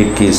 21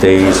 23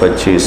25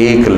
1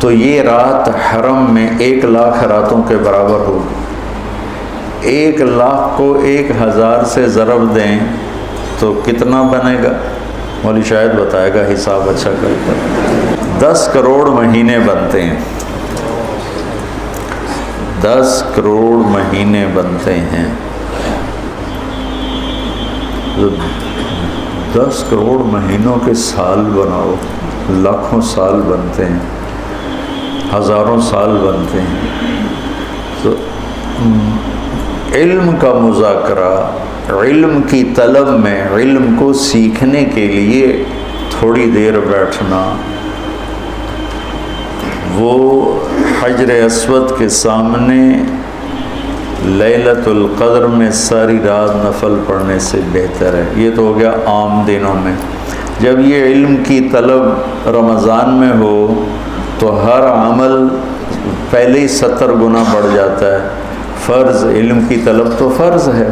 تو یہ رات حرم میں 1,00,000 راتوں کے برابر ہوگی۔ 1,00,000 کو 1,000 سے ضرب دیں تو کتنا بنے گا؟ مولوی شاید بتائے گا، حساب اچھا کر کر۔ 10 کروڑ مہینے بنتے ہیں، 10 کروڑ مہینے بنتے ہیں۔ 10 کروڑ مہینوں کے سال بناؤ، لاکھوں سال بنتے ہیں، ہزاروں سال بنتے ہیں۔ تو علم کا مذاکرہ، علم کی طلب میں، علم کو سیکھنے کے لیے تھوڑی دیر بیٹھنا، وہ حجر اسود کے سامنے لیلۃ القدر میں ساری رات نفل پڑھنے سے بہتر ہے۔ یہ تو ہو گیا عام دنوں میں۔ جب یہ علم کی طلب رمضان میں ہو تو ہر عمل پہلے ہی 70 گنا بڑھ جاتا ہے۔ فرض، علم کی طلب تو فرض ہے،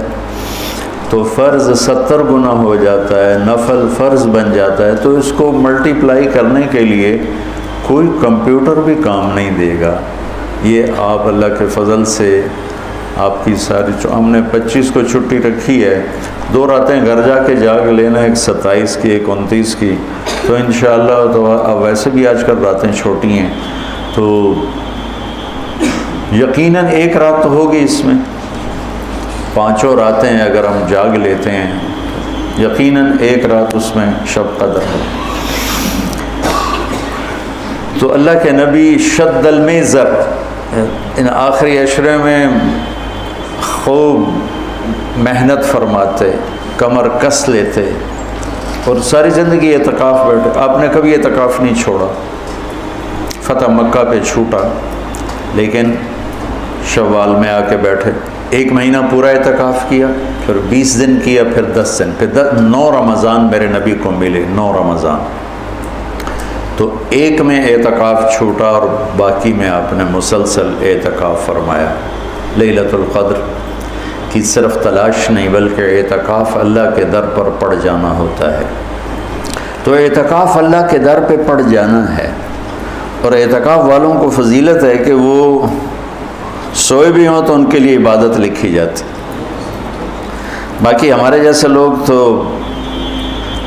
تو فرض 70 گنا ہو جاتا ہے، نفل فرض بن جاتا ہے۔ تو اس کو ملٹیپلائی کرنے کے لیے کوئی کمپیوٹر بھی کام نہیں دے گا۔ یہ آپ اللہ کے فضل سے آپ کی ساری، ہم نے 25 کو چھٹی رکھی ہے، 2 راتیں گھر جا کے جاگ لینا، ایک 27 کی ایک 29 کی، تو انشاءاللہ تو اب ویسے بھی آج کل راتیں چھوٹی ہیں، تو یقیناً 1 رات تو ہوگی اس میں، 5 راتیں اگر ہم جاگ لیتے ہیں، یقیناً 1 رات اس میں شب قدر ہے۔ تو اللہ کے نبی شد المیزر، ان آخری عشرے میں خوب محنت فرماتے، کمر کس لیتے، اور ساری زندگی اعتکاف بیٹھے۔ آپ نے کبھی اعتکاف نہیں چھوڑا، فتح مکہ پہ چھوٹا، لیکن شوال میں آ کے بیٹھے، 1 مہینہ پورا اعتکاف کیا، پھر 20 دن کیا، پھر 10 دن، پھر 9 رمضان میرے نبی کو ملے، 9 رمضان۔ تو 1 میں اعتکاف چھوٹا اور باقی میں آپ نے مسلسل اعتکاف فرمایا۔ لیلۃ القدر کی صرف تلاش نہیں، بلکہ اعتکاف اللہ کے در پر پڑ جانا ہوتا ہے۔ تو اعتکاف اللہ کے در پہ پڑ جانا ہے، اور اعتکاف والوں کو فضیلت ہے کہ وہ سوئے بھی ہوں تو ان کے لیے عبادت لکھی جاتی۔ باقی ہمارے جیسے لوگ تو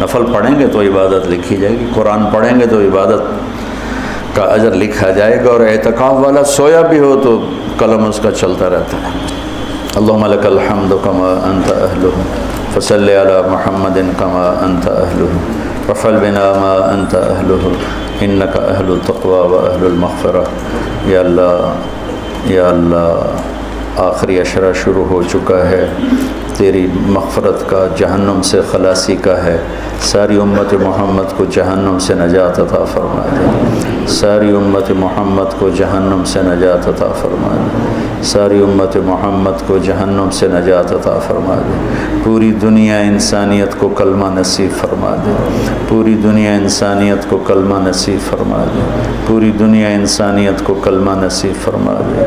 نفل پڑھیں گے تو عبادت لکھی جائے گی، قرآن پڑھیں گے تو عبادت کا اجر لکھا جائے گا، اور اعتکاف والا سویا بھی ہو تو قلم اس کا چلتا رہتا ہے۔ اللہم لک الحمد کما انت اہلہ فصلی علی محمد کما انت اہلہ وفعل بنا ما انت اہلہ انک اہل التقوی و اہل المغفرہ۔ یا اللہ، یا اللہ، آخری عشرہ شروع ہو چکا ہے، تیری مغفرت کا، جہنم سے خلاصی کا ہے۔ ساری امت محمد کو جہنم سے نجات عطا فرما دے، ساری امت محمد کو جہنم سے نجات عطا فرما دے، ساری امت محمد کو جہنم سے نجات عطا فرما دے۔ پوری دنیا انسانیت کو کلمہ نصیب فرما دے، پوری دنیا انسانیت کو کلمہ نصیب فرما دے، پوری دنیا انسانیت کو کلمہ نصیب فرما دے۔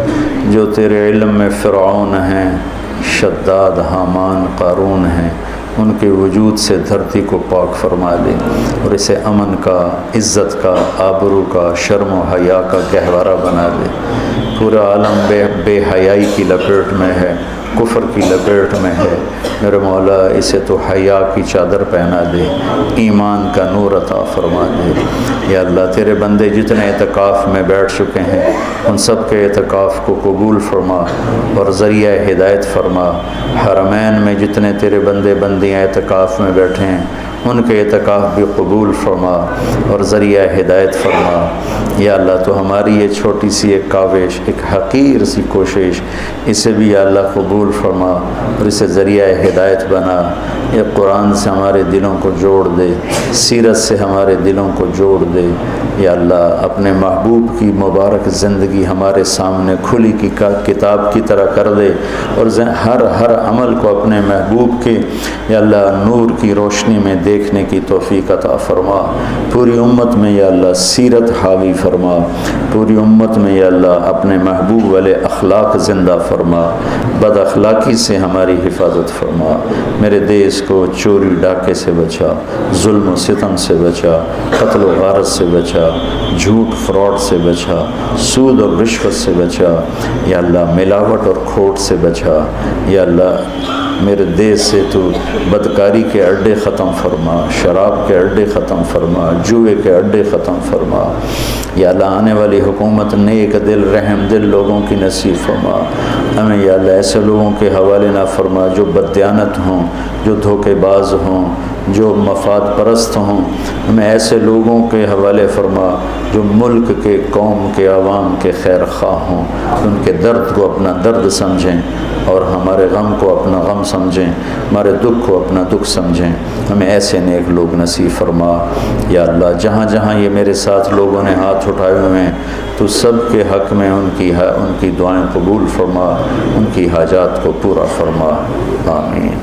جو تیرے علم میں فرعون ہیں، شداد، حامان، قارون ہیں، ان کے وجود سے دھرتی کو پاک فرما دے، اور اسے امن کا، عزت کا، آبرو کا، شرم و حیا کا گہوارہ بنا دے۔ پورا عالم بے حیائی کی لپیٹ میں ہے، کفر کی لپیٹ میں ہے، میرے مولا اسے تو حیا کی چادر پہنا دے، ایمان کا نور عطا فرما دے۔ یا اللہ، تیرے بندے جتنے اعتکاف میں بیٹھ چکے ہیں ان سب کے اعتکاف کو قبول فرما اور ذریعہ ہدایت فرما۔ حرمین میں جتنے تیرے بندے بندیاں اعتکاف میں بیٹھے ہیں ان کے اعتکاف بھی قبول فرما اور ذریعہ ہدایت فرما۔ یا اللہ، تو ہماری یہ چھوٹی سی ایک کاوش، ایک حقیر سی کوشش، اسے بھی یا اللہ قبول فرما اور اسے ذریعہ ہدایت بنا۔ یہ قرآن سے ہمارے دلوں کو جوڑ دے، سیرت سے ہمارے دلوں کو جوڑ دے۔ یا اللہ، اپنے محبوب کی مبارک زندگی ہمارے سامنے کھلی کی کتاب کی طرح کر دے، اور ہر عمل کو اپنے محبوب کے یا اللہ نور کی روشنی میں دیکھ دیکھنے کی توفیق عطا فرما، پوری امت میں یا اللہ سیرت حاوی فرما، پوری امت میں یا اللہ اپنے محبوب والے اخلاق زندہ فرما، بد اخلاقی سے ہماری حفاظت فرما، میرے دیس کو چوری ڈاکے سے بچا، ظلم و ستم سے بچا، قتل و غارت سے بچا، جھوٹ فراڈ سے بچا، سود اور رشوت سے بچا، یا اللہ ملاوٹ اور کھوٹ سے بچا، یا اللہ میرے دیس سے تو بدکاری کے اڈے ختم فرما، شراب کے اڈے ختم فرما، جوئے کے اڈے ختم فرما، یا اللہ آنے والی حکومت نیک دل رحم دل لوگوں کی نصیب فرما، ہمیں یا اللہ ایسے لوگوں کے حوالے نہ فرما جو بددیانت ہوں، جو دھوکے باز ہوں، جو مفاد پرست ہوں، ہمیں ایسے لوگوں کے حوالے فرما جو ملک کے قوم کے عوام کے خیر خواہ ہوں، ان کے درد کو اپنا درد سمجھیں اور ہمارے غم کو اپنا غم سمجھیں، ہمارے دکھ کو اپنا دکھ سمجھیں، ہمیں ایسے نیک لوگ نصیب فرما، یا اللہ جہاں جہاں یہ میرے ساتھ لوگوں نے ہاتھ اٹھائے ہوئے ہیں تو سب کے حق میں ان کی دعائیں قبول فرما، ان کی حاجات کو پورا فرما، آمین۔